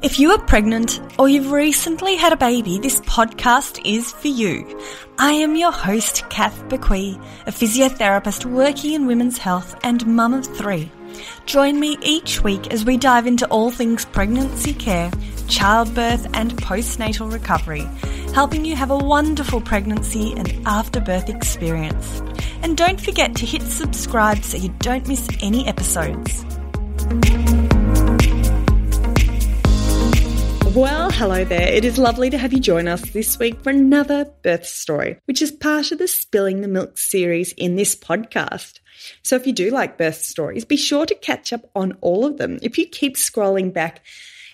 If you are pregnant or you've recently had a baby, this podcast is for you. I am your host, Kath Bequee, a physiotherapist working in women's health and mum of 3. Join me each week as we dive into all things pregnancy care, childbirth and postnatal recovery, helping you have a wonderful pregnancy and afterbirth experience. And don't forget to hit subscribe so you don't miss any episodes. Well, hello there. It is lovely to have you join us this week for another birth story, which is part of the Spilling the Milk series in this podcast. So if you do like birth stories, be sure to catch up on all of them. If you keep scrolling back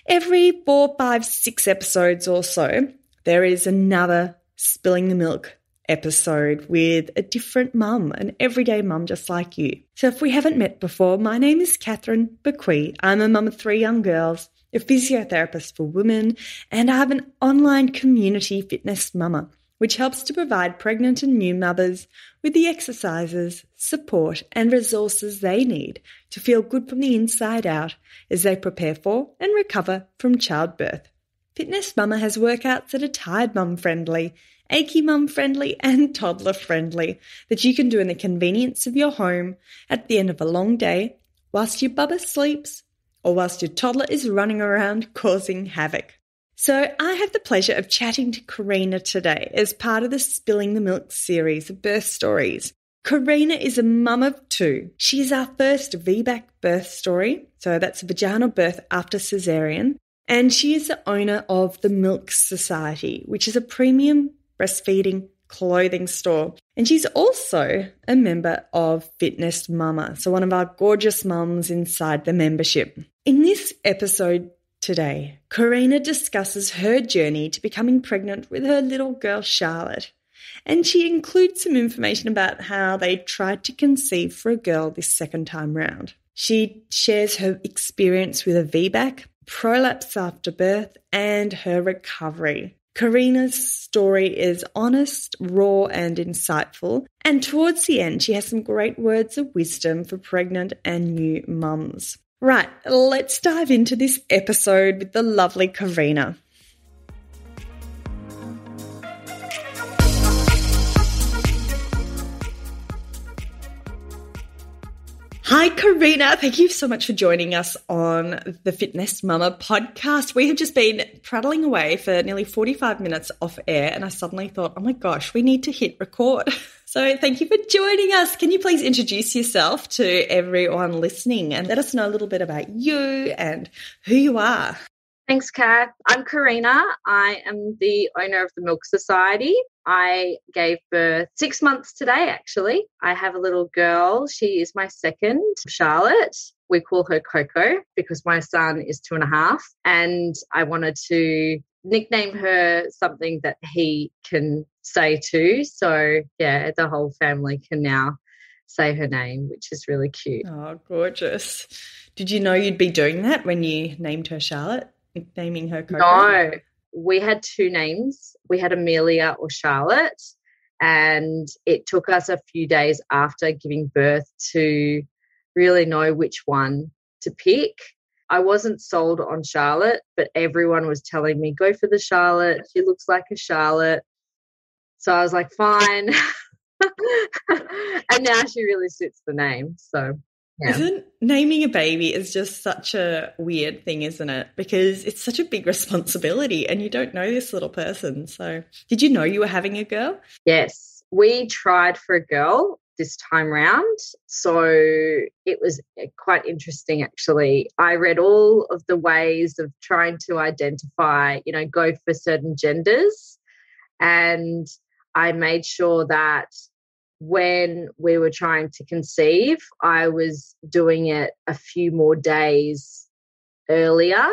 every 4, 5, 6 episodes or so, there is another Spilling the Milk episode with a different mum, an everyday mum just like you. So if we haven't met before, my name is Catherine Bequee. I'm a mum of 3 young girls, a physiotherapist for women, and I have an online community, Fitness Mama, which helps to provide pregnant and new mothers with the exercises, support and resources they need to feel good from the inside out as they prepare for and recover from childbirth. Fitness Mama has workouts that are tired mum friendly, achy mum friendly and toddler friendly that you can do in the convenience of your home at the end of a long day whilst your bubba sleeps or whilst your toddler is running around causing havoc. So I have the pleasure of chatting to Karina today as part of the Spilling the Milk series of birth stories. Karina is a mum of 2. She is our first VBAC birth story, so that's a vaginal birth after caesarean, and she is the owner of the Milk Society, which is a premium breastfeeding clothing store. And she's also a member of Fitness Mama, so one of our gorgeous mums inside the membership. In this episode today, Karina discusses her journey to becoming pregnant with her little girl Charlotte. And she includes some information about how they tried to conceive for a girl this second time round. She shares her experience with a VBAC, prolapse after birth, and her recovery. Karina's story is honest, raw and insightful, and towards the end she has some great words of wisdom for pregnant and new mums. Right, let's dive into this episode with the lovely Karina. Hi, Karina. Thank you so much for joining us on the Fitness Mama podcast. We have just been prattling away for nearly 45 minutes off air, and I suddenly thought, oh my gosh, we need to hit record. So thank you for joining us. Can you please introduce yourself to everyone listening and let us know a little bit about you and who you are? Thanks, Kat. I'm Karina. I am the owner of the Milk Society. I gave birth 6 months today, actually. I have a little girl. She is my second, Charlotte. We call her Coco because my son is 2.5, and I wanted to nickname her something that he can say too. So, yeah, the whole family can now say her name, which is really cute. Oh, gorgeous. Did you know you'd be doing that when you named her Charlotte? Naming her Coco? No, we had 2 names. We had Amelia or Charlotte, and it took us a few days after giving birth to really know which one to pick. I wasn't sold on Charlotte, but everyone was telling me, go for the Charlotte. She looks like a Charlotte. So I was like, fine. And now she really suits the name. So yeah. Isn't naming a baby is just such a weird thing, isn't it? Because it's such a big responsibility and you don't know this little person. So did you know you were having a girl? Yes, we tried for a girl this time round. So it was quite interesting, actually. I read all of the ways of trying to identify, go for certain genders. And I made sure that when we were trying to conceive, I was doing it a few more days earlier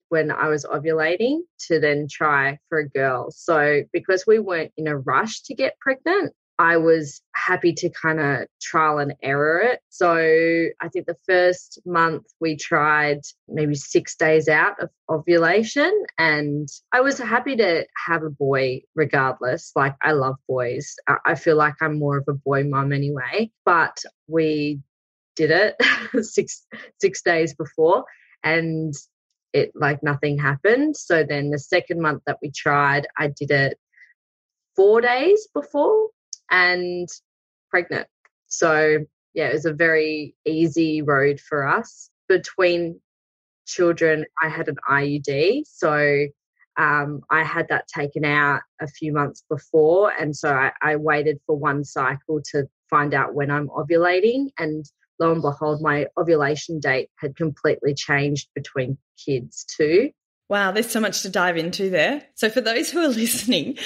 when I was ovulating to then try for a girl. So because we weren't in a rush to get pregnant, I was happy to kind of trial and error it. So I think the first month we tried maybe 6 days out of ovulation, and I was happy to have a boy regardless. Like, I love boys. I feel like I'm more of a boy mum anyway, but we did it six days before, and it like nothing happened. So then the second month that we tried, I did it 4 days before and pregnant. So yeah, it was a very easy road for us. Between children, I had an IUD. So I had that taken out a few months before. And so I waited for one cycle to find out when I'm ovulating. And lo and behold, my ovulation date had completely changed between kids too. Wow, there's so much to dive into there. So for those who are listening,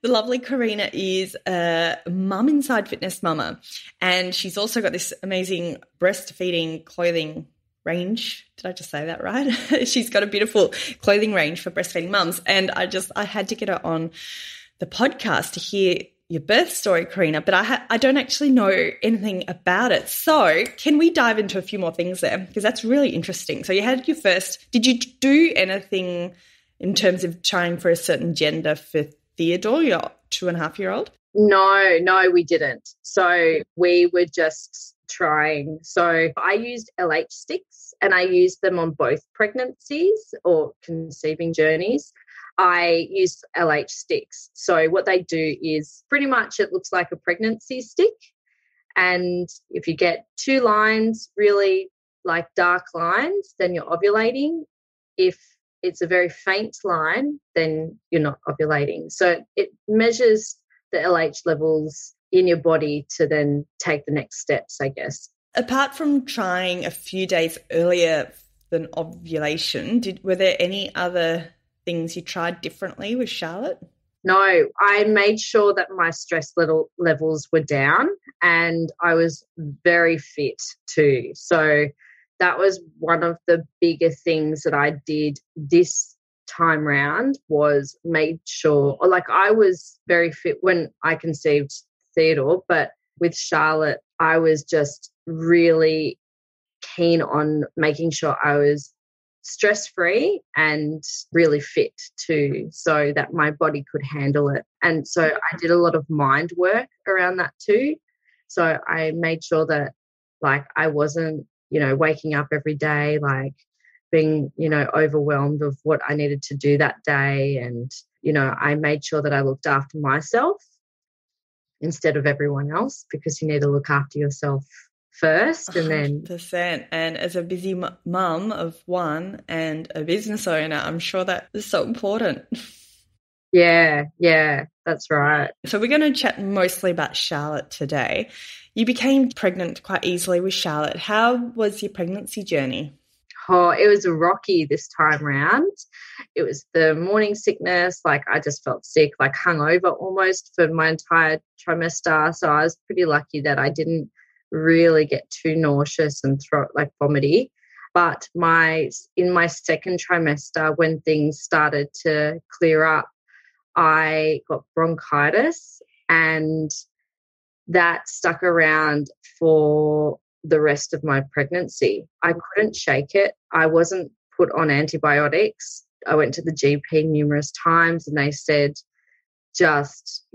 the lovely Karina is a mum inside Fitness Mama, and she's also got this amazing breastfeeding clothing range. Did I just say that right? She's got a beautiful clothing range for breastfeeding mums, and I had to get her on the podcast to hear your birth story, Karina, but I don't actually know anything about it. So can we dive into a few more things there? Because that's really interesting. So you had your first, did you do anything in terms of trying for a certain gender for Theodore, your 2.5-year-old? No, we didn't. So we were just trying. So I used LH sticks, and I used them on both pregnancies or conceiving journeys. I use LH sticks. So what they do is pretty much it looks like a pregnancy stick. And if you get 2 lines, really like dark lines, then you're ovulating. If it's a very faint line, then you're not ovulating. So it measures the LH levels in your body to then take the next steps, I guess. Apart from trying a few days earlier than ovulation, were there any other things you tried differently with Charlotte? No, I made sure that my stress levels were down, and I was very fit too. So that was one of the bigger things that I did this time round, was made sure, or like I was very fit when I conceived Theodore, but with Charlotte, I was just really keen on making sure I was stress-free and really fit too, so that my body could handle it. And so I did a lot of mind work around that too. So I made sure that like I wasn't, waking up every day, like being, overwhelmed of what I needed to do that day. And, I made sure that I looked after myself instead of everyone else, because you need to look after yourself first. And then 100%. And as a busy mum of one and a business owner, I'm sure that is so important. Yeah, that's right. So we're going to chat mostly about Charlotte today. You became pregnant quite easily with Charlotte. How was your pregnancy journey? Oh, it was rocky this time round. It was the morning sickness. Like I just felt sick, like hungover almost for my entire trimester. So I was pretty lucky that I didn't really get too nauseous and vomity. But in my second trimester, when things started to clear up, I got bronchitis, and that stuck around for the rest of my pregnancy. I couldn't shake it. I wasn't put on antibiotics. I went to the GP numerous times, and they said, just,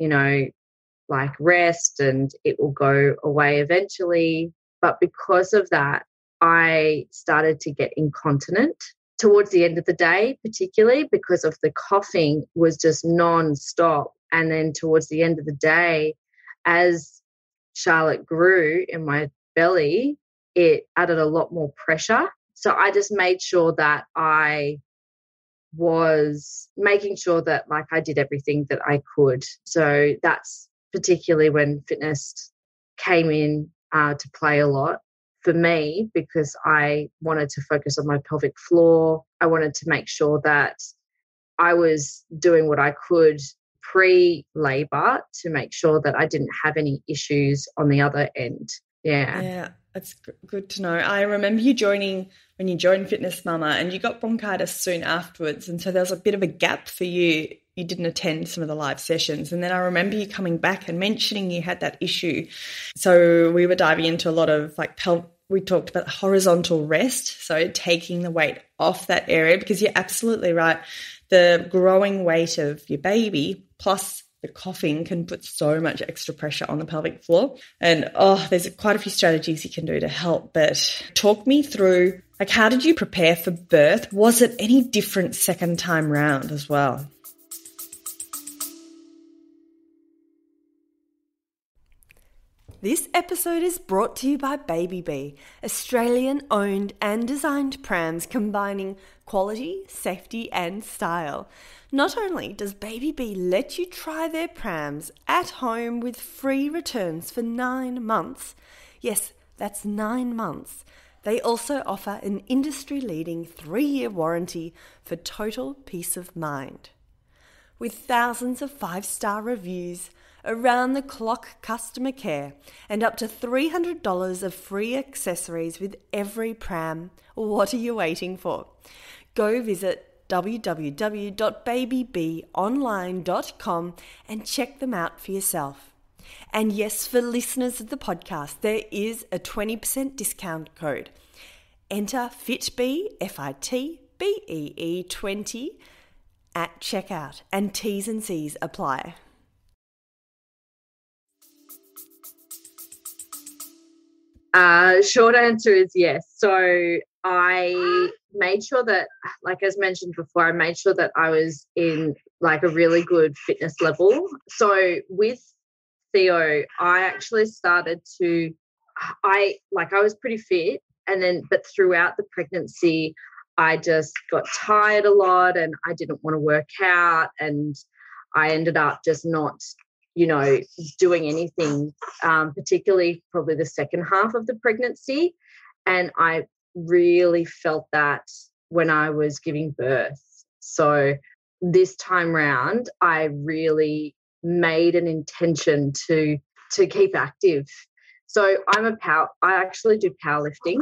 rest and it will go away eventually. But because of that, I started to get incontinent towards the end of the day, particularly because of the coughing was just non-stop. And then towards the end of the day, as Charlotte grew in my belly, it added a lot more pressure. So I just made sure that I was making sure that I did everything that I could. So that's particularly when fitness came in to play a lot for me, because I wanted to focus on my pelvic floor. I wanted to make sure that I was doing what I could pre-labor to make sure that I didn't have any issues on the other end. Yeah, that's good to know. I remember you when you joined Fitness Mama, and you got bronchitis soon afterwards, and so there was a bit of a gap for you. You didn't attend some of the live sessions, and then I remember you coming back and mentioning you had that issue. So we were diving into a lot of we talked about horizontal rest, so taking the weight off that area, because you're absolutely right. The growing weight of your baby plus the coughing can put so much extra pressure on the pelvic floor. And there's quite a few strategies you can do to help. But talk me through Like, how did you prepare for birth? Was it any different second time round as well? This episode is brought to you by VBAC, Australian-owned and designed prams combining quality, safety and style. Not only does VBAC let you try their prams at home with free returns for 9 months, yes, that's 9 months, they also offer an industry-leading 3-year warranty for total peace of mind. With thousands of 5-star reviews, around-the-clock customer care, and up to $300 of free accessories with every pram, what are you waiting for? Go visit www.babybonline.com and check them out for yourself. And yes, for listeners of the podcast, there is a 20% discount code. Enter FITBEE, FITBEE 20 at checkout, and T's and C's apply. Short answer is yes. So I made sure that, like as mentioned before, I made sure that I was in like a really good fitness level. So with Theo, I actually started to, I was pretty fit, but throughout the pregnancy, I just got tired a lot and I didn't want to work out, and I ended up just not doing anything, particularly probably the second half of the pregnancy. And I really felt that when I was giving birth. So this time round, I really made an intention to keep active. So I actually do powerlifting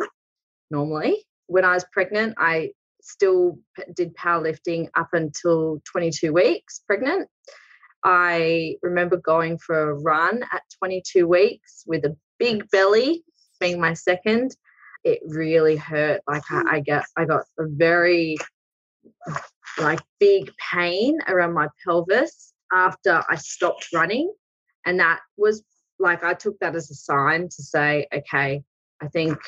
normally. When I was pregnant, I still did powerlifting up until 22 weeks pregnant. I remember going for a run at 22 weeks with a big belly, being my second. It really hurt. Like I got a very big pain around my pelvis after I stopped running. And that was I took that as a sign to say, okay, I think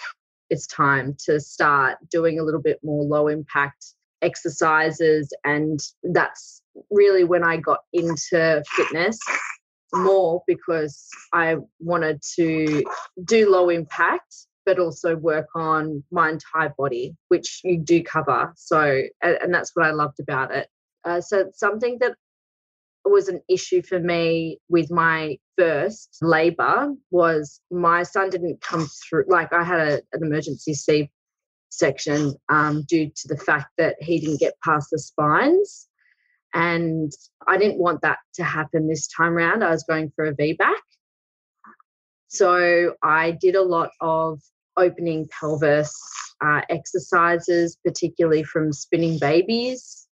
it's time to start doing a little bit more low impact exercises. And that's really when I got into fitness more, because I wanted to do low impact but also work on my entire body, which you do cover. So, and that's what I loved about it. So something that was an issue for me with my first labour was my son didn't come through. I had an emergency C-section due to the fact that he didn't get past the spines. And I didn't want that to happen this time around. I was going for a VBAC. So I did a lot of opening pelvis exercises, particularly from spinning babies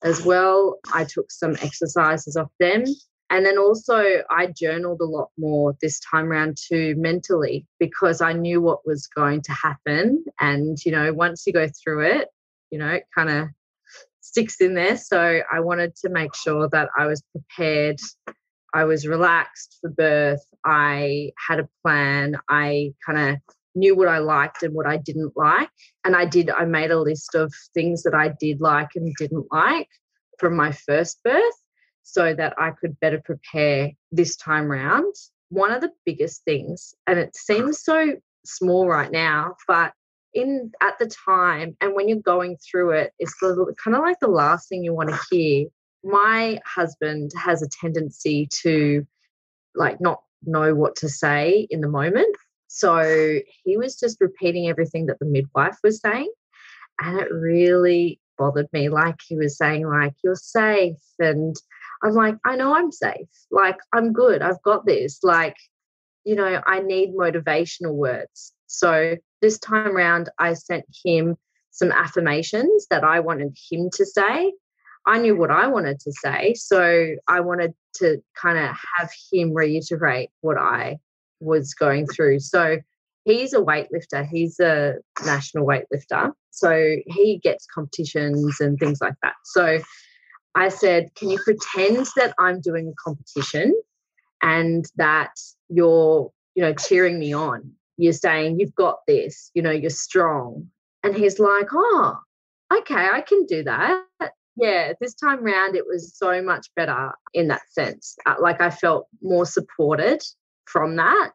as well. I took some exercises off them. And then also I journaled a lot more this time around too, mentally, because I knew what was going to happen. And, once you go through it, it kind of sticks in there. So I wanted to make sure that I was prepared. I was relaxed for birth. I had a plan. I kind of knew what I liked and what I didn't like. And I made a list of things that I did like and didn't like from my first birth so that I could better prepare this time round. One of the biggest things, and it seems so small right now, but at the time and when you're going through it, it's kind of like the last thing you want to hear. My husband has a tendency to not know what to say in the moment. So he was just repeating everything that the midwife was saying. And it really bothered me. He was saying, you're safe. And I'm like, I know I'm safe. I'm good. I've got this. I need motivational words. So this time around, I sent him some affirmations that I wanted him to say. I knew what I wanted to say. So I wanted to kind of have him reiterate what I was going through. So he's a weightlifter. He's a national weightlifter. So he gets competitions and things like that. So I said, can you pretend that I'm doing a competition and that you're, cheering me on? You're saying, you've got this, you're strong. And he's like, oh, okay, I can do that. Yeah, this time round it was so much better in that sense. Like I felt more supported from that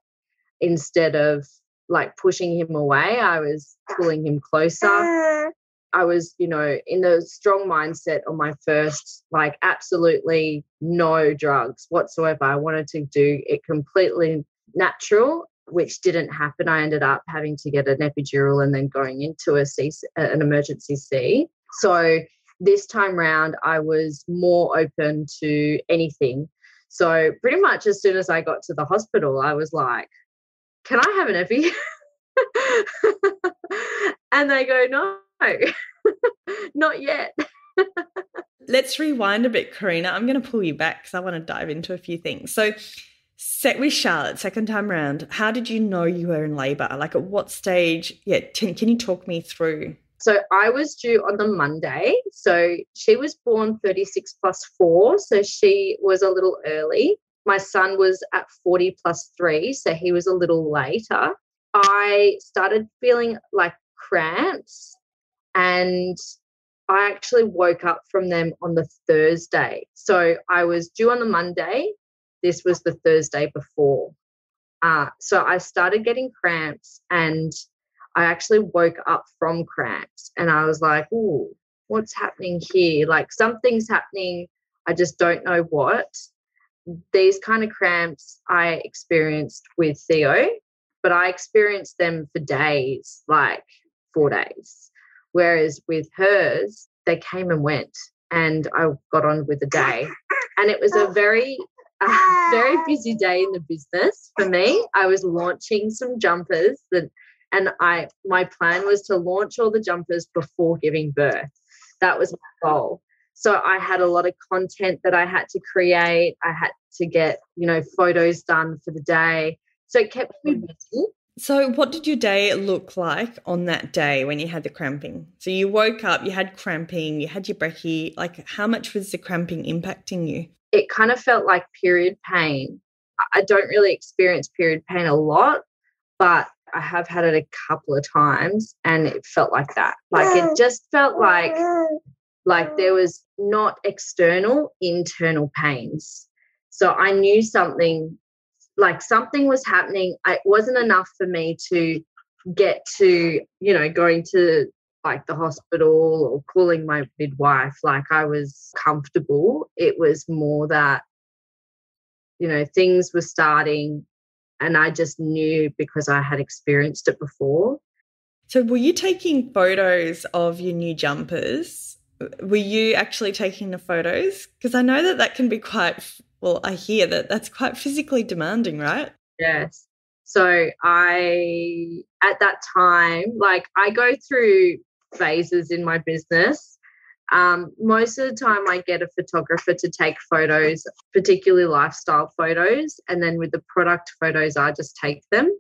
instead of like pushing him away. I was pulling him closer. I was, in the strong mindset on my first, like absolutely no drugs whatsoever. I wanted to do it completely natural, which didn't happen. I ended up having to get an epidural and then going into an emergency C. So this time round, I was more open to anything. So pretty much as soon as I got to the hospital, I was like, can I have an epi? And they go, no, not yet. Let's rewind a bit, Karina. I'm going to pull you back because I want to dive into a few things. So with Charlotte, second time round, how did you know you were in labour? Like at what stage? Yeah, can you talk me through? So I was due on the Monday. So she was born 36 plus 4. So she was a little early. My son was at 40 plus 3. So he was a little later. I started feeling like cramps and I actually woke up from them on the Thursday. So I was due on the Monday. This was the Thursday before. So I started getting cramps and I actually woke up from cramps and I was like, ooh, what's happening here? Like something's happening. I just don't know what. These kind of cramps I experienced with Theo, but I experienced them for days, like 4 days. Whereas with hers, they came and went and I got on with the day. And it was a very busy day in the business for me. I was launching some jumpers my plan was to launch all the jumpers before giving birth. That was my goal. So I had a lot of content that I had to create. I had to get, photos done for the day. So it kept me busy. So what did your day look like on that day when you had the cramping? So you woke up, you had cramping, you had your brekkie. Like how much was the cramping impacting you? It kind of felt like period pain. I don't really experience period pain a lot, but I have had it a couple of times and it felt like that. Like it just felt like there was not external, internal pains. So I knew something was happening. It wasn't enough for me to get to, going to like the hospital or calling my midwife. Like I was comfortable. It was more that, things were starting and I just knew because I had experienced it before. So were you taking photos of your new jumpers? Were you actually taking the photos? Because I know that can be I hear that that's quite physically demanding, right? Yes. So at that time, like I go through phases in my business. Most of the time I get a photographer to take photos, particularly lifestyle photos, and then with the product photos, I just take them.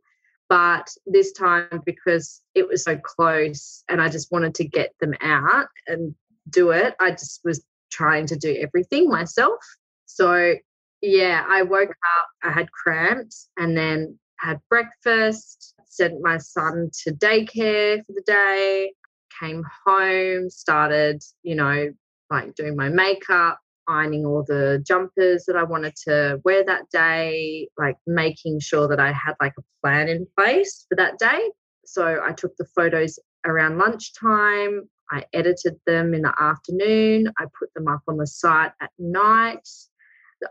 But this time, because it was so close and I just wanted to get them out and do it, I just was trying to do everything myself. So, yeah, I woke up, I had cramps and then had breakfast, sent my son to daycare for the day, came home, started, doing my makeup, ironing all the jumpers that I wanted to wear that day, like making sure that I had like a plan in place for that day. So I took the photos around lunchtime. I edited them in the afternoon. I put them up on the site at night.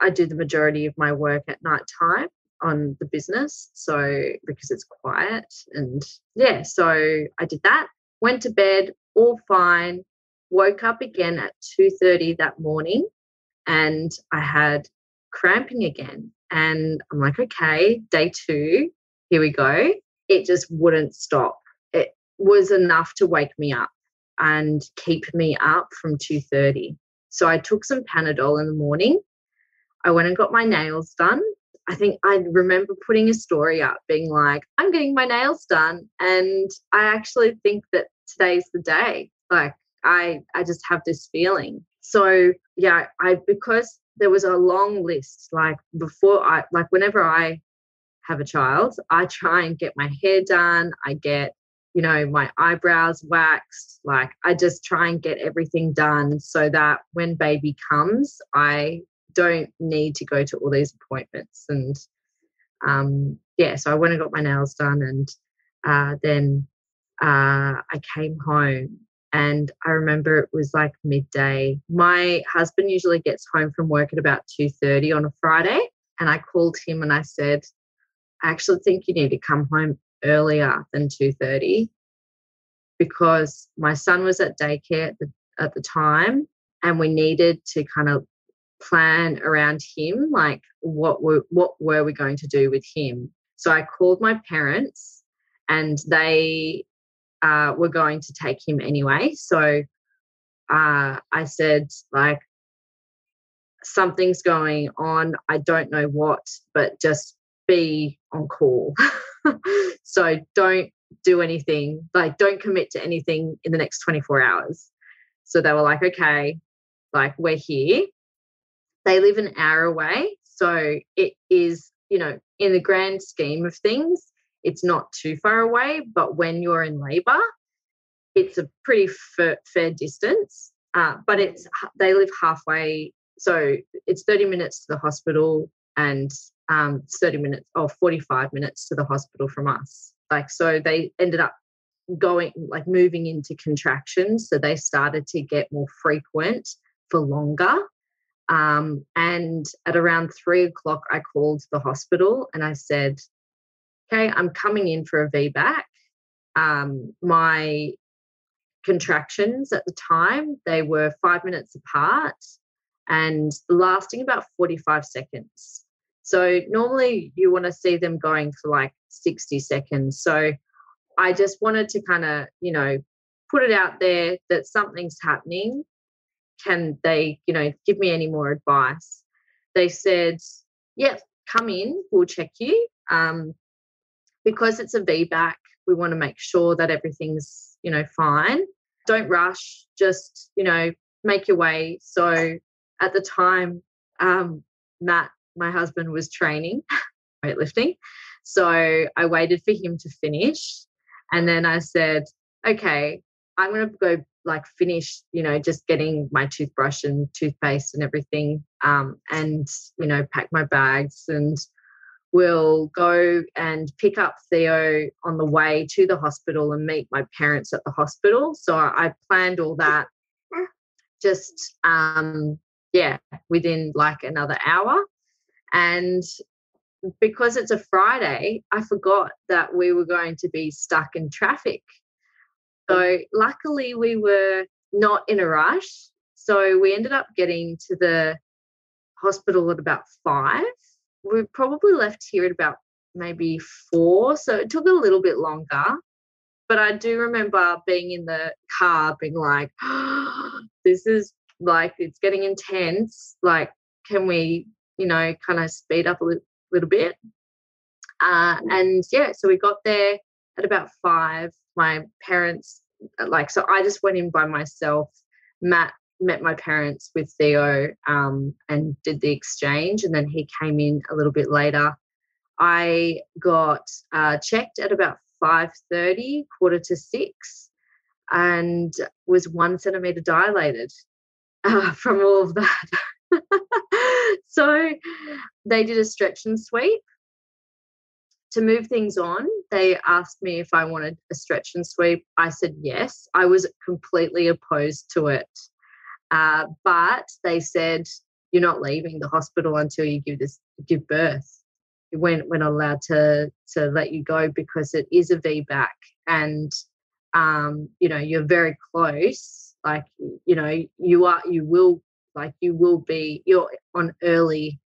I do the majority of my work at night time on the business, so because it's quiet. And yeah, so I did that, went to bed, all fine, woke up again at 2:30 that morning and I had cramping again. And I'm like, okay, day 2, here we go. It just wouldn't stop. It was enough to wake me up and keep me up from 2:30. So I took some Panadol in the morning. I went and got my nails done. I think I remember putting a story up being like, I'm getting my nails done. And I actually think that today's the day. Like I just have this feeling. So yeah, because there was a long list, like whenever I have a child, I try and get my hair done. I get my eyebrows waxed. Like, I just try and get everything done so that when baby comes, I don't need to go to all these appointments. And so I went and got my nails done, and then I came home, and I remember it was like midday. My husband usually gets home from work at about 2:30 on a Friday, and I called him and I said, I actually think you need to come home earlier than 2:30 because my son was at daycare at the time, and we needed to kind of plan around him, like what were we going to do with him. So I called my parents, and they were going to take him anyway. So I said, like, something's going on. I don't know what, but just be on call. So don't do anything, like don't commit to anything in the next 24 hours. So they were like, okay, like, we're here. They live an hour away. So it is, in the grand scheme of things, it's not too far away. But when you're in labour, it's a pretty fair distance. But they live halfway. So it's 30 minutes to the hospital, and 30 minutes or 45 minutes to the hospital from us. Like, so they ended up moving into contractions. So they started to get more frequent for longer. And at around 3 o'clock, I called the hospital and I said, okay, I'm coming in for a VBAC. My contractions at the time, they were 5 minutes apart and lasting about 45 seconds. So normally you want to see them going for like 60 seconds. So I just wanted to kind of, put it out there that something's happening. Can they, give me any more advice? They said, yep, come in, we'll check you. Because it's a VBAC, we want to make sure that everything's, fine. Don't rush, just, make your way. So at the time, Matt, my husband, was training weightlifting. So I waited for him to finish. And then I said, okay, I'm going to go finish, just getting my toothbrush and toothpaste and everything, and, pack my bags, and we'll go and pick up Theo on the way to the hospital and meet my parents at the hospital. So I planned all that just, within like another hour. And because it's a Friday, I forgot that we were going to be stuck in traffic. So luckily we were not in a rush. So we ended up getting to the hospital at about 5. We probably left here at about maybe 4. So it took a little bit longer. But I do remember being in the car being like, oh, this is like, it's getting intense. Like, can we, kind of speed up a little bit? So we got there at about 5. My parents, so I just went in by myself. Matt met my parents with Theo and did the exchange, and then he came in a little bit later. I got checked at about 5:30, 5:45, and was 1 centimetre dilated from all of that. So they did a stretch and sweep. To move things on, they asked me if I wanted a stretch and sweep. I said yes. I was completely opposed to it. But they said, you're not leaving the hospital until you give birth. We're not allowed to let you go because it is a VBAC, and you're very close. Like, you're on early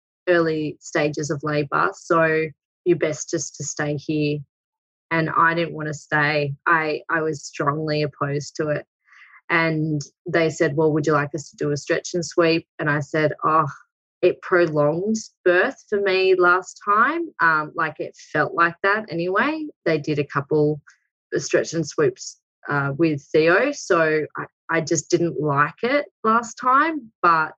stages of labour, so you're best just to stay here. And I didn't want to stay. I was strongly opposed to it. And they said, well, would you like us to do a stretch and sweep? And I said, it prolonged birth for me last time. It felt like that anyway. They did a couple of stretch and sweeps with Theo. So I just didn't like it last time. But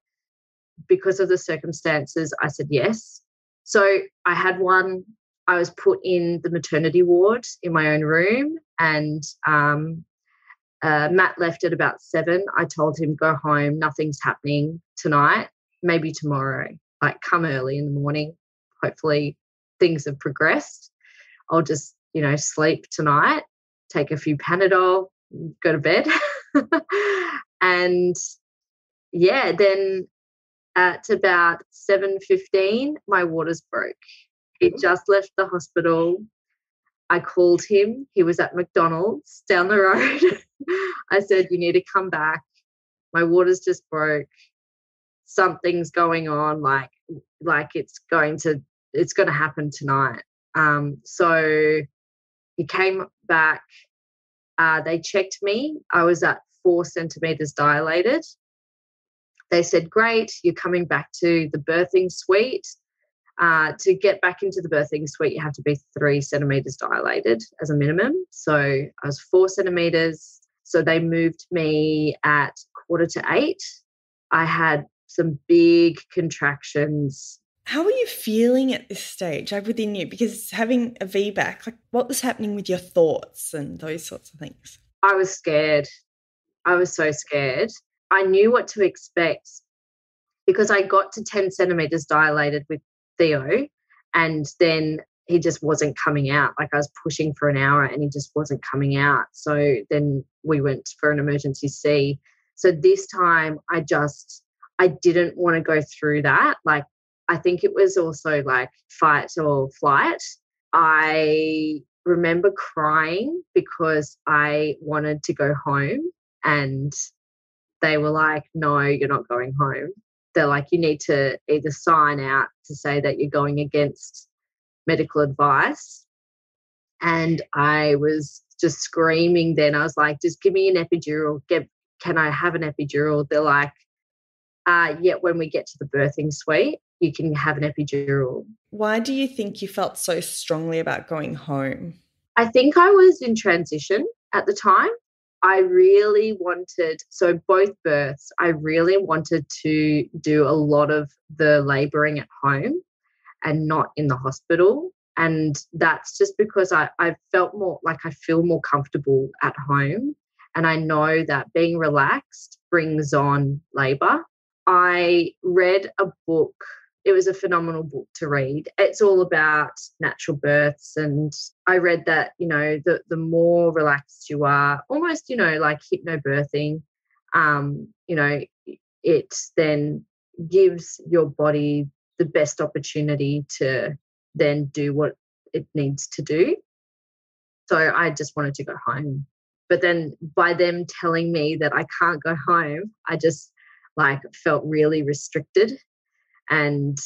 because of the circumstances, I said yes. So I had one I was put in the maternity ward in my own room, and Matt left at about 7. I told him, go home, nothing's happening tonight, maybe tomorrow. Like, come early in the morning. Hopefully things have progressed. I'll just, sleep tonight, take a few Panadol, go to bed. And, then at about 7:15, my waters broke. He just left the hospital. I called him. He was at McDonald's down the road. I said, you need to come back. My waters just broke. Something's going on, like it's going to happen tonight. So he came back. They checked me. I was at 4 centimeters dilated. They said, great, you're coming back to the birthing suite. To get back into the birthing suite, you have to be 3 centimeters dilated as a minimum. So I was 4 centimeters. So they moved me at 7:45. I had some big contractions. How were you feeling at this stage, like within you? Because having a VBAC, like what was happening with your thoughts and those sorts of things? I was scared. I was so scared. I knew what to expect because I got to 10 centimeters dilated with Theo, and then he just wasn't coming out. Like, I was pushing for an hour and he just wasn't coming out. So then we went for an emergency C. So this time I didn't want to go through that. Like, I think it was also like fight or flight. I remember crying because I wanted to go home, and they were like, no, you're not going home. They're like, you need to either sign out to say that you're going against medical advice. And I was just screaming then. I was like, just give me an epidural. Can I have an epidural? They're like, yeah, when we get to the birthing suite, you can have an epidural. Why do you think you felt so strongly about going home? I think I was in transition at the time. I really wanted, so both births, I really wanted to do a lot of the labouring at home and not in the hospital. And that's just because I felt more like I feel more comfortable at home. And I know that being relaxed brings on labour. I read a book. It was a phenomenal book to read. It's all about natural births. And I read that, the more relaxed you are, almost, like hypnobirthing, it then gives your body the best opportunity to then do what it needs to do. So I just wanted to go home. But then by them telling me that I can't go home, I just felt really restricted. And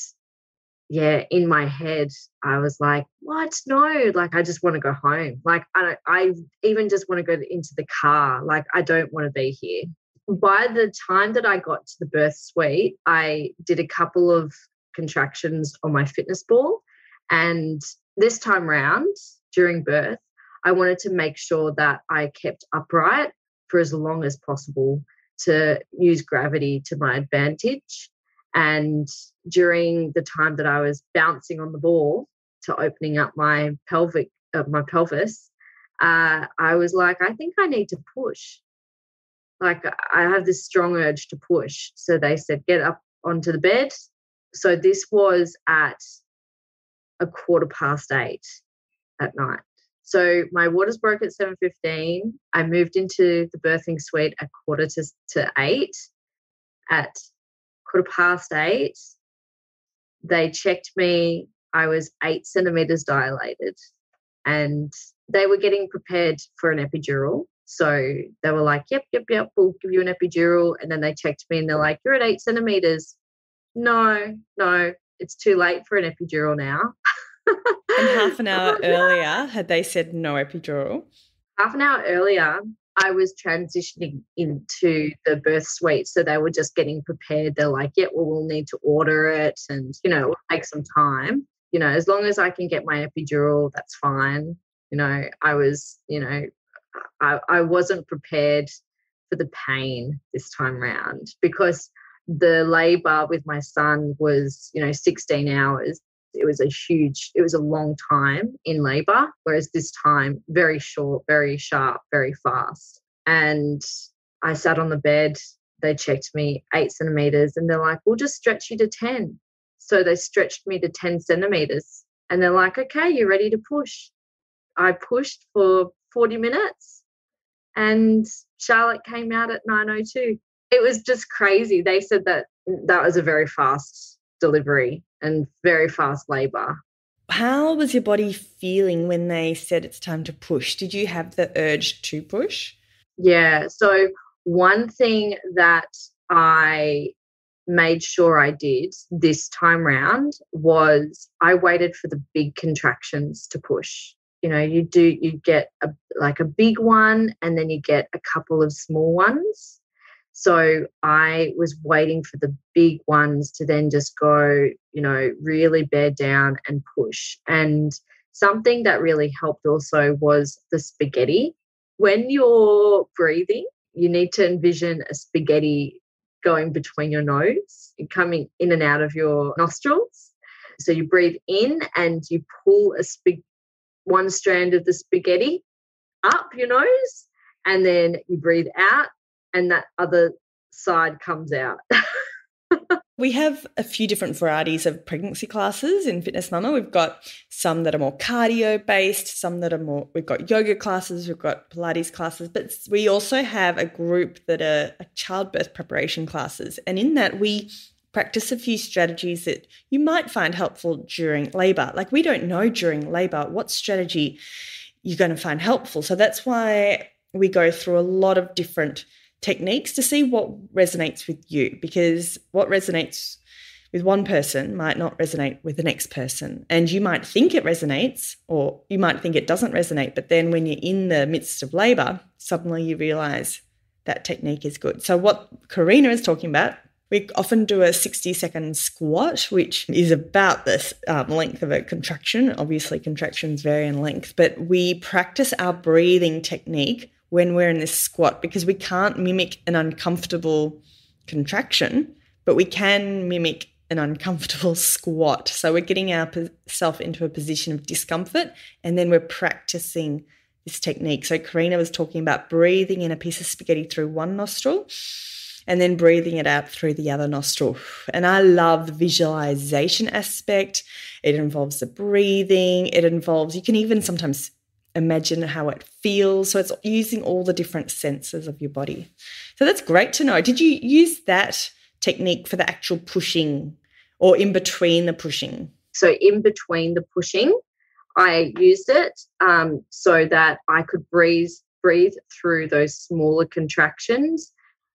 yeah, in my head, I was like, what? No, I just want to go home. I even just want to go into the car. I don't want to be here. By the time that I got to the birth suite, I did a couple of contractions on my fitness ball. And this time round, during birth, I wanted to make sure that I kept upright for as long as possible to use gravity to my advantage. And during the time that I was bouncing on the ball to opening up my pelvis, I was like, I think I need to push. I have this strong urge to push. So they said, get up onto the bed. So this was at 8:15 at night. So my waters broke at 7:15. I moved into the birthing suite at 7:45. At 8:15, they checked me. I was 8 centimeters dilated, and they were getting prepared for an epidural. So they were like, yep, we'll give you an epidural. And then they checked me and they're like, you're at 8 centimeters. No, it's too late for an epidural now. And half an hour earlier, had they said no epidural? Half an hour earlier, I was transitioning into the birth suite. So they were just getting prepared. They're like, yeah, well, we'll need to order it and, it will take some time. As long as I can get my epidural, that's fine. I was, I wasn't prepared for the pain this time round because the labour with my son was, 16 hours it was a long time in labor, whereas this time, very short, very sharp, very fast. And I sat on the bed, they checked me 8 centimeters, and they're like, we'll just stretch you to 10. So they stretched me to 10 centimeters, and they're like, okay, you're ready to push. I pushed for 40 minutes and Charlotte came out at 9:02. It was just crazy. They said that was a very fast delivery and very fast labor. How was your body feeling when they said it's time to push? Did you have the urge to push? Yeah. So one thing that I made sure I did this time round was I waited for the big contractions to push. You know, you get a big one and then you get a couple of small ones. So I was waiting for the big ones to then just go, you know, really bear down and push. And something that really helped also was the spaghetti. When you're breathing, you need to envision a spaghetti going between your nose and coming in and out of your nostrils. So you breathe in and you pull one strand of the spaghetti up your nose, and then you breathe out and that other side comes out. We have a few different varieties of pregnancy classes in Fitness Mama. We've got some that are more cardio-based, some that are we've got yoga classes, we've got Pilates classes, but we also have a group that are childbirth preparation classes. And in that, we practice a few strategies that you might find helpful during labour. Like, we don't know during labour what strategy you're going to find helpful. So that's why we go through a lot of different techniques to see what resonates with you, because what resonates with one person might not resonate with the next person. And you might think it resonates or you might think it doesn't resonate, but then when you're in the midst of labour, suddenly you realise that technique is good. So what Karina is talking about, we often do a 60-second squat, which is about the length of a contraction. Obviously, contractions vary in length, but we practice our breathing technique when we're in this squat, because we can't mimic an uncomfortable contraction, but we can mimic an uncomfortable squat. So we're getting ourselves into a position of discomfort, and then we're practicing this technique. So Karina was talking about breathing in a piece of spaghetti through one nostril and then breathing it out through the other nostril. And I love the visualization aspect. It involves the breathing. It involves, you can even sometimes imagine how it feels. So it's using all the different senses of your body. So that's great to know. Did you use that technique for the actual pushing or in between the pushing? So in between the pushing, I used it so that I could breathe through those smaller contractions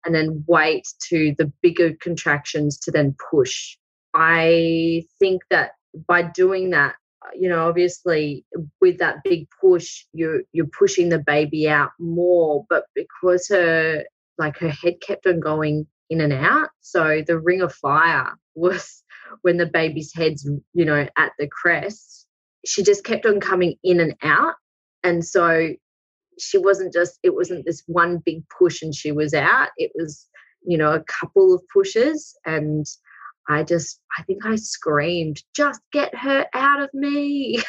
and then wait to the bigger contractions to then push. I think that by doing that, you know, obviously with that big push, you're pushing the baby out more, but because her head kept on going in and out, so the ring of fire was when the baby's head's, you know, at the crest, she just kept on coming in and out. And so it wasn't this one big push and she was out. It was, you know, a couple of pushes, and I think I screamed, just get her out of me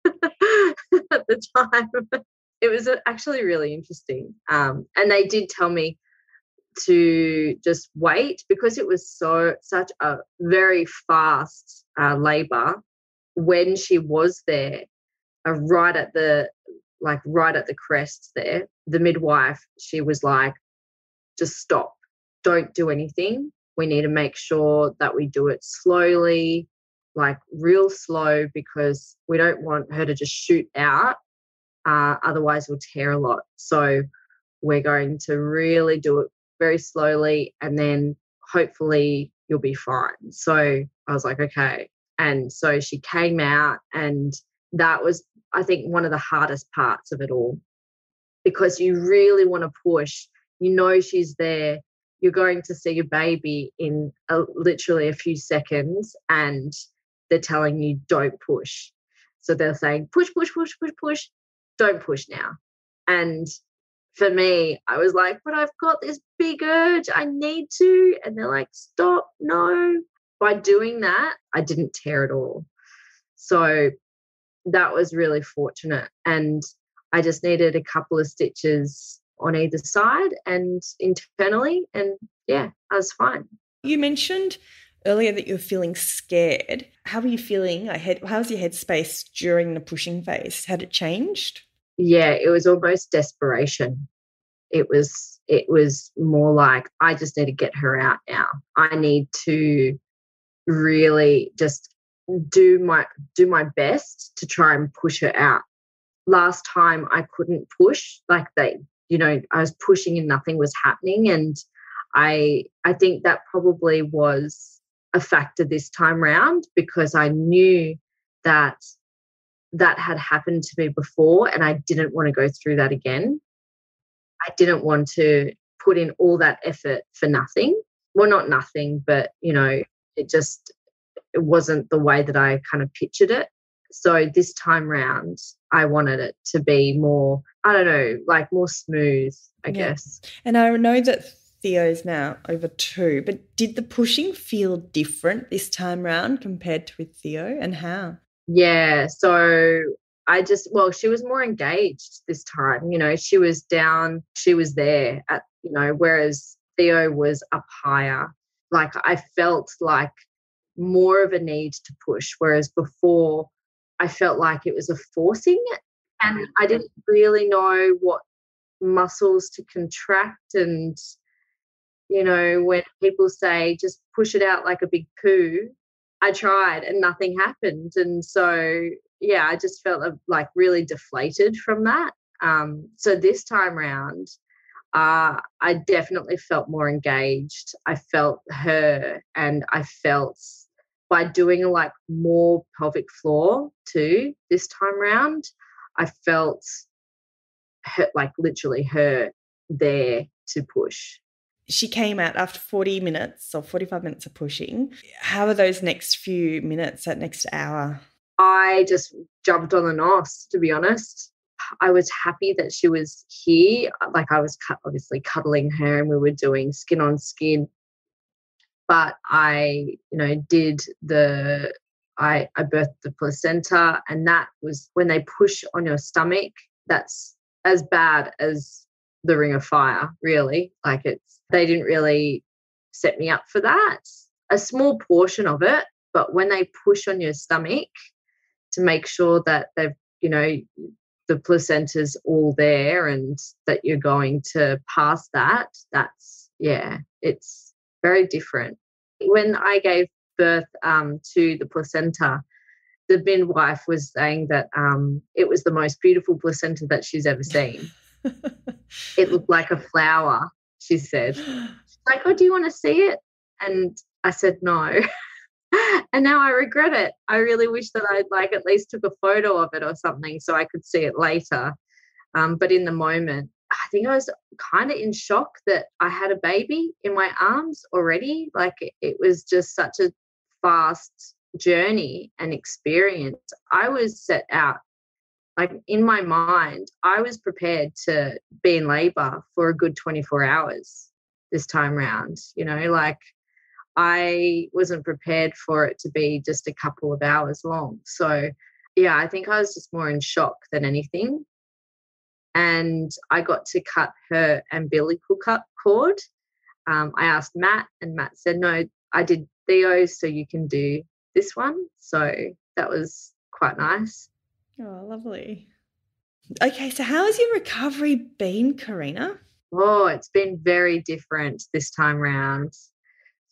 at the time. It was actually really interesting. And they did tell me to just wait, because it was such a very fast labour. When she was there, right at the crest there, the midwife, she was like, just stop, don't do anything. We need to make sure that we do it slowly, like real slow, because we don't want her to just shoot out. Otherwise we'll tear a lot. So we're going to really do it very slowly, and then hopefully you'll be fine. So I was like, okay. And so she came out, and that was, I think, one of the hardest parts of it all, because you really want to push. You know she's there. You're going to see your baby in literally a few seconds, and they're telling you don't push. So they're saying push, push, push, push, push. Don't push now. And for me, I was like, but I've got this big urge. I need to. And they're like, stop, no. By doing that, I didn't tear at all. So that was really fortunate. And I just needed a couple of stitches on either side and internally. And yeah, I was fine. You mentioned earlier that you were feeling scared. How were you feeling? How was your headspace during the pushing phase? Had it changed? Yeah, it was almost desperation. It was more like, I just need to get her out now. I need to really just do my best to try and push her out. Last time I couldn't push, like I was pushing and nothing was happening. And I think that probably was a factor this time round, because I knew that had happened to me before and I didn't want to go through that again. I didn't want to put in all that effort for nothing. Well, not nothing, but, it wasn't the way that I kind of pictured it. So this time round, I wanted it to be more, I don't know, like more smooth, I guess. And I know that Theo's now over 2, but did the pushing feel different this time round compared to with Theo, and how? Yeah, so she was more engaged this time. She was down, she was there whereas Theo was up higher. Like I felt like more of a need to push, whereas before I felt like it was a forcing and I didn't really know what muscles to contract. And, when people say just push it out like a big poo, I tried and nothing happened. And so, yeah, I just felt like really deflated from that. So this time round, I definitely felt more engaged. I felt her, and I felt by doing like more pelvic floor too this time round, I felt her, like literally her there to push. She came out after 40 minutes or 45 minutes of pushing. How are those next few minutes, that next hour? I just jumped on the nos, to be honest. I was happy that she was here. Like I was obviously cuddling her and we were doing skin on skin. But I birthed the placenta, and that was when they push on your stomach. That's as bad as the Ring of Fire, really. Like they didn't really set me up for that. A small portion of it, but when they push on your stomach to make sure that they've, the placenta's all there and that you're going to pass that, it's very different. When I gave birth to the placenta, the midwife was saying that it was the most beautiful placenta that she's ever seen. It looked like a flower, she said. She's like, oh, do you want to see it? And I said, no. And now I regret it. I really wish that I'd at least took a photo of it or something so I could see it later. But in the moment, I think I was kind of in shock that I had a baby in my arms already. Like it was just such a fast journey and experience. I was set out, like in my mind, I was prepared to be in labour for a good 24 hours this time round. I wasn't prepared for it to be just a couple of hours long. So, yeah, I think I was just more in shock than anything. And I got to cut her umbilical cord. I asked Matt, and Matt said, no, I did Theo's, so you can do this one. So that was quite nice. Oh, lovely. Okay, so how has your recovery been, Karina? Oh, it's been very different this time round.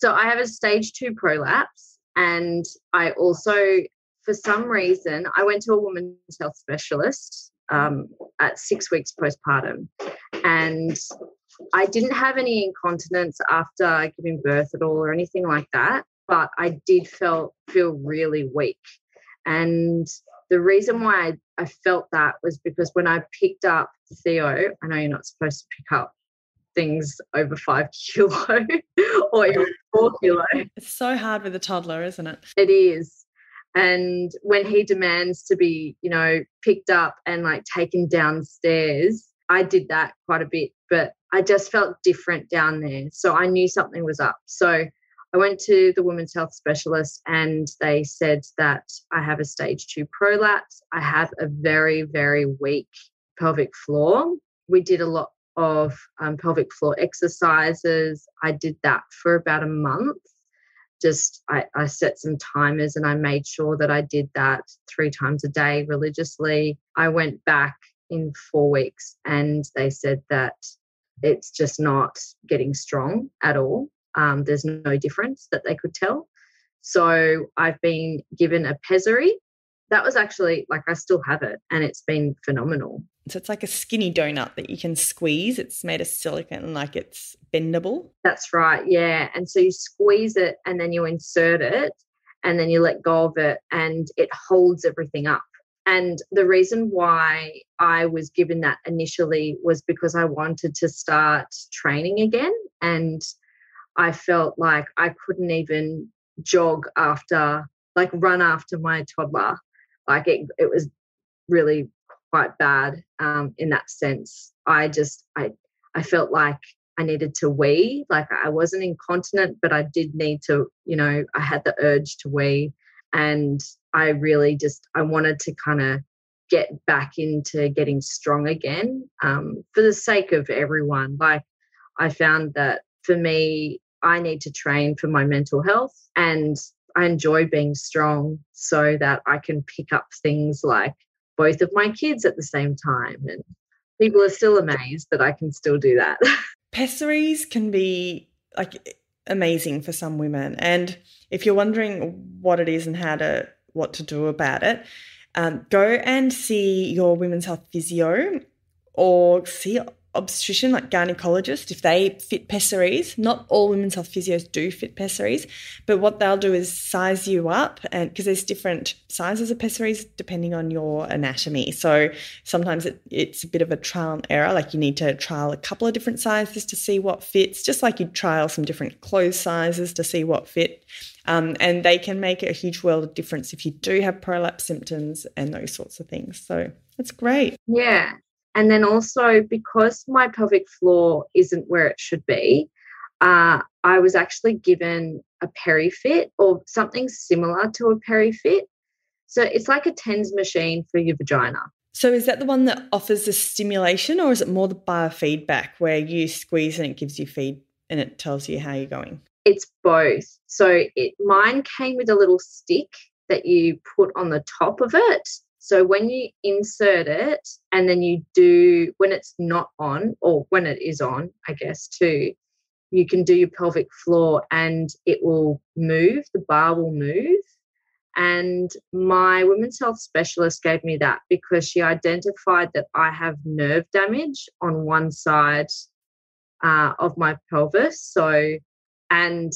So I have a stage 2 prolapse, and I also, for some reason, I went to a women's health specialist at 6 weeks postpartum, and I didn't have any incontinence after giving birth at all or anything like that, but I did feel really weak. And the reason why I felt that was because when I picked up Theo, I know you're not supposed to pick up things over 5 kilo or even 4 kilo. It's so hard with a toddler, isn't it? It is. And when he demands to be, picked up and taken downstairs, I did that quite a bit, but I just felt different down there. So I knew something was up. So I went to the women's health specialist and they said that I have a stage 2 prolapse. I have a very, very weak pelvic floor. We did a lot of pelvic floor exercises. I did that for about a month. I set some timers and I made sure that I did that 3 times a day religiously. I went back in 4 weeks and they said that it's just not getting strong at all. There's no difference that they could tell. So I've been given a pessary. That was actually, I still have it and it's been phenomenal. So it's like a skinny donut that you can squeeze. It's made of silicone, it's bendable. That's right, yeah. And so you squeeze it and then you insert it and then you let go of it and it holds everything up. And the reason why I was given that initially was because I wanted to start training again. And I felt like I couldn't even jog run after my toddler. It was really quite bad in that sense. I felt like I needed to wee. I wasn't incontinent, but I did need to, I had the urge to wee. And I really I wanted to kind of get back into getting strong again for the sake of everyone. I found that for me, I need to train for my mental health and I enjoy being strong so that I can pick up things like both of my kids at the same time. And people are still amazed that I can still do that. Pessaries can be amazing for some women. And if you're wondering what it is and what to do about it, go and see your women's health physio or see obstetrician, gynecologist, if they fit pessaries. Not all women's health physios do fit pessaries, but what they'll do is size you up, and because there's different sizes of pessaries depending on your anatomy. So sometimes it's a bit of a trial and error. You need to trial a couple of different sizes to see what fits, just like you'd trial some different clothes sizes to see what fit. And they can make a huge world of difference if you do have prolapse symptoms and those sorts of things. So that's great. Yeah. And then also because my pelvic floor isn't where it should be, I was actually given a PeriFit or something similar to a PeriFit. So it's like a TENS machine for your vagina. So is that the one that offers the stimulation, or is it more the biofeedback where you squeeze and it gives you feed and it tells you how you're going? It's both. So mine came with a little stick that you put on the top of it. So when you insert it and then when it's not on, or when it is on, I guess too, you can do your pelvic floor and it will move, the bar will move. And my women's health specialist gave me that because she identified that I have nerve damage on one side of my pelvis. And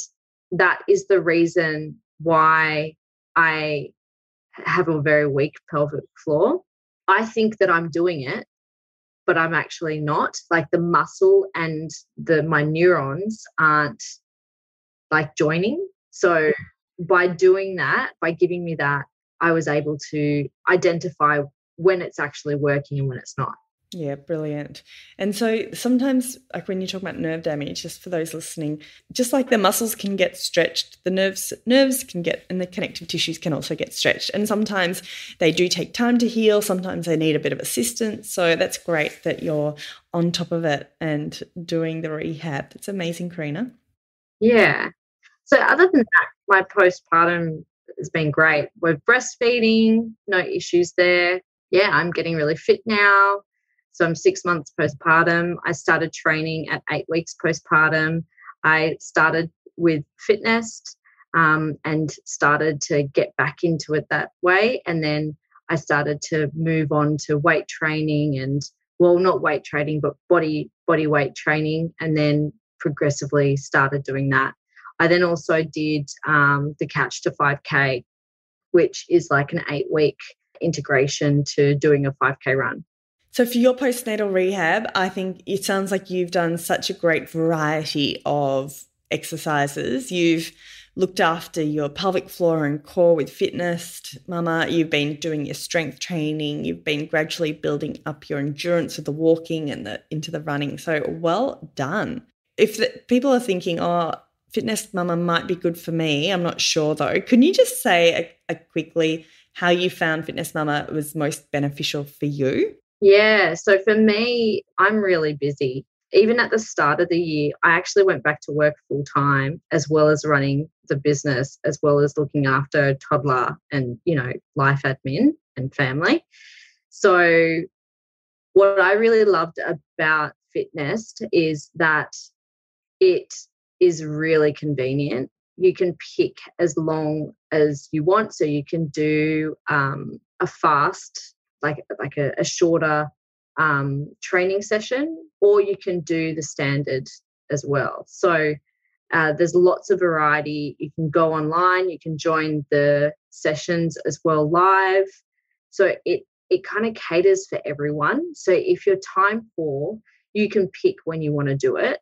that is the reason why I have a very weak pelvic floor. I think that I'm doing it, but I'm actually not. The muscle and my neurons aren't joining. So by doing that, by giving me that, I was able to identify when it's actually working and when it's not. Yeah, brilliant. And so sometimes, when you talk about nerve damage, just for those listening, just the muscles can get stretched, the nerves can get, and the connective tissues can also get stretched. And sometimes they do take time to heal. Sometimes they need a bit of assistance. So that's great that you're on top of it and doing the rehab. That's amazing, Karina. Yeah. So other than that, my postpartum has been great. We're breastfeeding, no issues there. Yeah, I'm getting really fit now. So I'm 6 months postpartum. I started training at 8 weeks postpartum. I started with fitness and started to get back into it that way. And then I started to move on to weight training not weight training, but body weight training, and then progressively started doing that. I then also did the Couch to 5K, which is an 8-week integration to doing a 5K run. So for your postnatal rehab, I think it sounds like you've done such a great variety of exercises. You've looked after your pelvic floor and core with fitness, mama. You've been doing your strength training. You've been gradually building up your endurance with the walking and into the running. So well done. If people are thinking, Fitness Mama might be good for me. I'm not sure though. Can you just say quickly how you found Fitness Mama was most beneficial for you? Yeah. So for me, I'm really busy. Even at the start of the year, I actually went back to work full time, as well as running the business, as well as looking after a toddler and, life admin and family. So what I really loved about fitness is that it is really convenient. You can pick as long as you want. So you can do a fast, like a shorter training session, or you can do the standard as well. So there's lots of variety. You can go online, you can join the sessions as well live. So it kind of caters for everyone. So if you're time poor, you can pick when you want to do it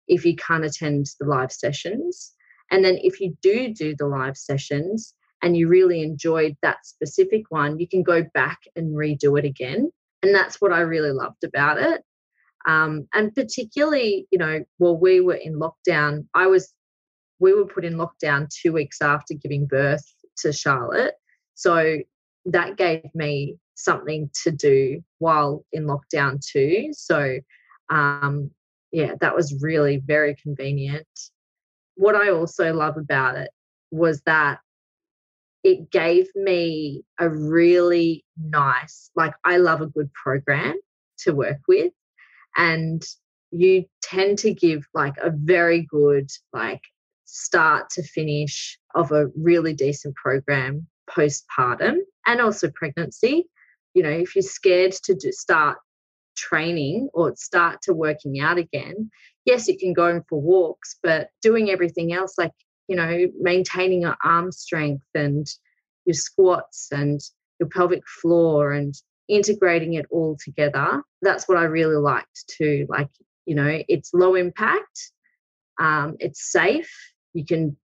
if you can't attend the live sessions. And then if you do the live sessions and you really enjoyed that specific one, you can go back and redo it again. And that's what I really loved about it. And particularly, while we were in lockdown, we were put in lockdown 2 weeks after giving birth to Charlotte. So that gave me something to do while in lockdown too. So, that was really very convenient. What I also love about it was that it gave me a really nice, I love a good program to work with. And you tend to give a very good, start to finish of a really decent program postpartum and also pregnancy. If you're scared to start training or start to working out again, yes, you can go in for walks, but doing everything else, maintaining your arm strength and your squats and your pelvic floor and integrating it all together, that's what I really liked too. It's low impact, it's safe. You can,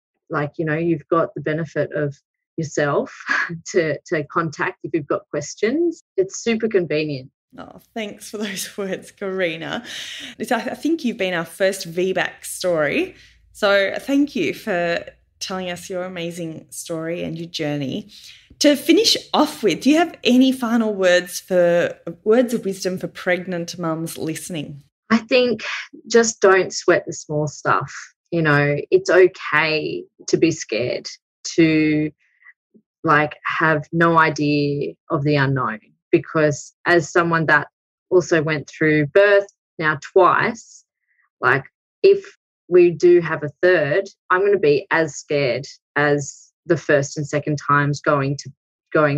you've got the benefit of yourself to contact if you've got questions. It's super convenient. Oh, thanks for those words, Karina. I think you've been our first VBAC story. So thank you for telling us your amazing story and your journey. To finish off with, do you have any final words of wisdom for pregnant mums listening? I think just don't sweat the small stuff. It's okay to be scared, to have no idea of the unknown, because as someone that also went through birth now twice, if we do have a third, I'm going to be as scared as the first and second times going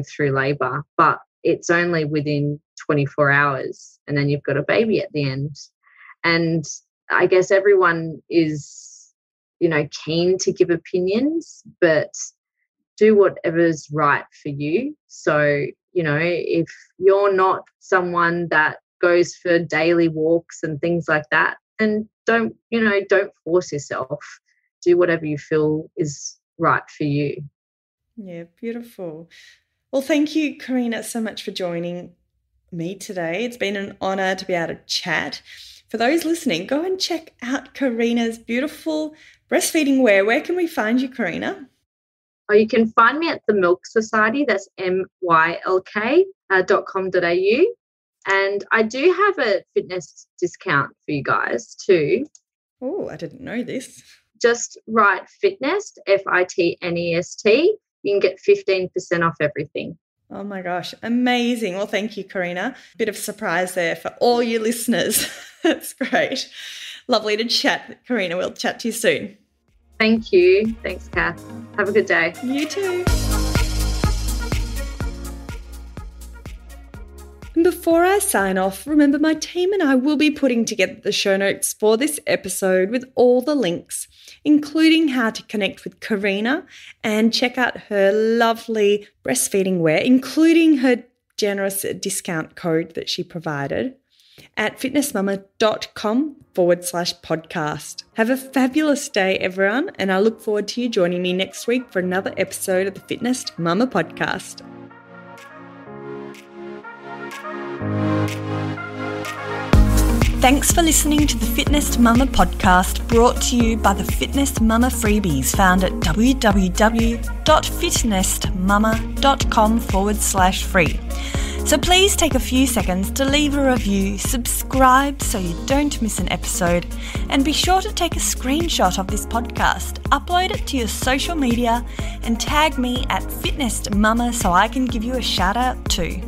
through labour, but it's only within 24 hours and then you've got a baby at the end. And I guess everyone is, keen to give opinions, but do whatever's right for you. So, if you're not someone that goes for daily walks and things like that, then don't force yourself. Do whatever you feel is right for you. Yeah, beautiful. Well, thank you, Karina, so much for joining me today. It's been an honour to be able to chat. For those listening, go and check out Karina's beautiful breastfeeding wear. Where can we find you, Karina? Oh, you can find me at the Milk Society. That's mylk.com.au. And I do have a fitness discount for you guys too. Oh, I didn't know this. Just write fitness, FITNEST. You can get 15% off everything. Oh my gosh, amazing. Well, thank you, Karina. Bit of surprise there for all you listeners. That's great. Lovely to chat, Karina. We'll chat to you soon. Thank you. Thanks, Kath. Have a good day. You too. And before I sign off, remember my team and I will be putting together the show notes for this episode with all the links, including how to connect with Karina and check out her lovely breastfeeding wear, including her generous discount code that she provided at fitnessmama.com/podcast. Have a fabulous day, everyone, and I look forward to you joining me next week for another episode of the Fitness Mama podcast. Thanks for listening to the Fitness Mama podcast, brought to you by the Fitness Mama freebies found at www.fitnessmama.com/free. So please take a few seconds to leave a review, subscribe so you don't miss an episode, and be sure to take a screenshot of this podcast, upload it to your social media, and tag me at Fitness Mama so I can give you a shout out too.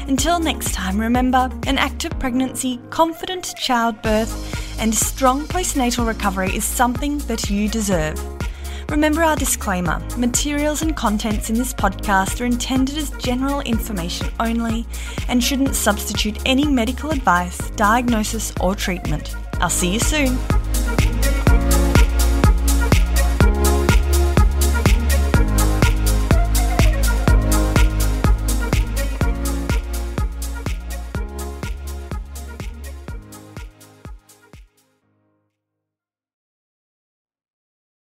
Until next time, remember, an active pregnancy, confident childbirth, and strong postnatal recovery is something that you deserve. Remember our disclaimer: materials and contents in this podcast are intended as general information only and shouldn't substitute any medical advice, diagnosis, or treatment. I'll see you soon.